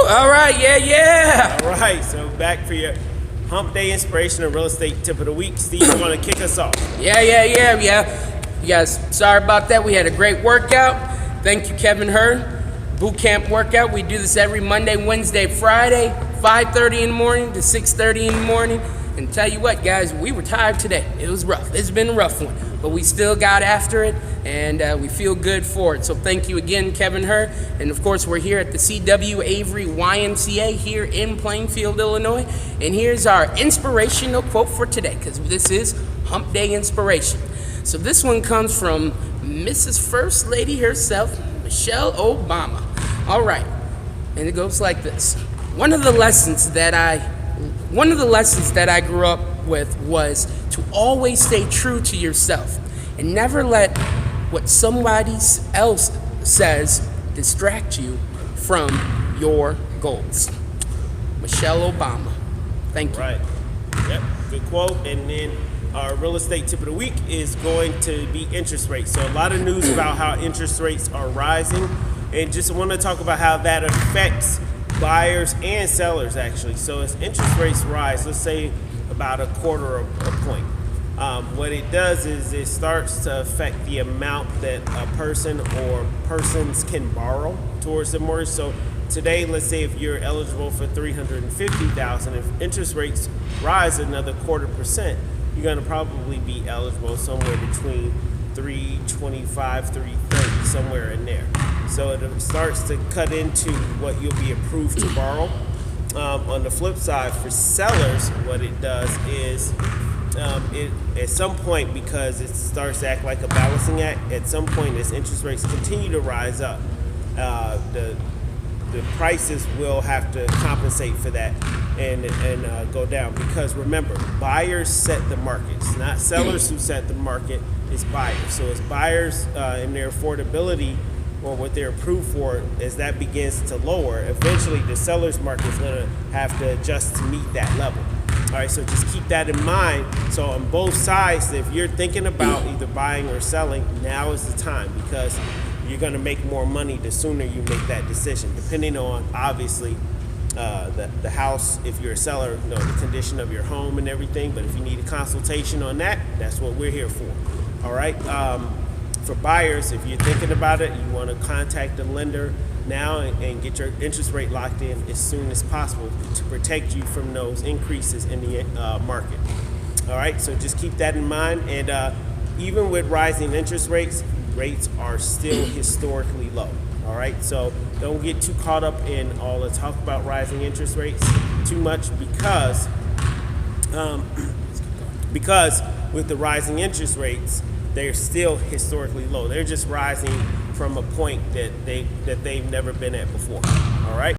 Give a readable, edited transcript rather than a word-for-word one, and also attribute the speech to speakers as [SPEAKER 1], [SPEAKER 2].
[SPEAKER 1] All right, yeah.
[SPEAKER 2] All right, so back for your Hump Day Inspirational Real Estate Tip of the Week. Steve, you want to kick us off?
[SPEAKER 1] Yeah. You guys, sorry about that. We had a great workout. Thank you, Kevin Hurd. BootCamp workout. We do this every Monday, Wednesday, Friday, 5:30 in the morning to 6:30 in the morning. And tell you what, guys, we were tired today. It was rough. It's been a rough one, but we still got after it, and we feel good for it. So thank you again, Kevin Hurd. And of course, we're here at the C.W. Avery YMCA here in Plainfield, Illinois. And here's our inspirational quote for today, because this is Hump Day Inspiration. So this one comes from Mrs. First Lady herself, Michelle Obama. All right, and it goes like this. One of the lessons that I grew up with was to always stay true to yourself and never let what somebody else says distract you from your goals. Michelle Obama. Thank you.
[SPEAKER 2] Right. Yep. Good quote. And then our real estate tip of the week is going to be interest rates. So a lot of news about how interest rates are rising, and just want to talk about how that affects buyers and sellers actually. So as interest rates rise, let's say about a quarter of a point, what it does is it starts to affect the amount that a person or persons can borrow towards the mortgage. So today, let's say if you're eligible for $350,000, if interest rates rise another 0.25%, you're going to probably be eligible somewhere between $325,000, $330,000, somewhere in there. So it starts to cut into what you'll be approved to borrow. On the flip side, for sellers, what it does is it at some point, because it starts to act like a balancing act, at some point as interest rates continue to rise up, the prices will have to compensate for that and go down. Because remember, buyers set the market. It's not sellers who set the market, it's buyers. So as buyers and their affordability or what they're approved for, as that begins to lower, eventually the seller's market is going to have to adjust to meet that level. All right, so just keep that in mind. So on both sides, if you're thinking about either buying or selling, now is the time, because you're going to make more money the sooner you make that decision, depending on obviously the house. If you're a seller, you know, the condition of your home and everything. But if you need a consultation on that, that's what we're here for. All right. For buyers, if you're thinking about it, you want to contact the lender now and get your interest rate locked in as soon as possible to protect you from those increases in the market. All right, so just keep that in mind. And even with rising interest rates are still historically low. All right, so don't get too caught up in all the talk about rising interest rates too much, because with the rising interest rates, they're still historically low. They're just rising from a point that they've never been at before. All right.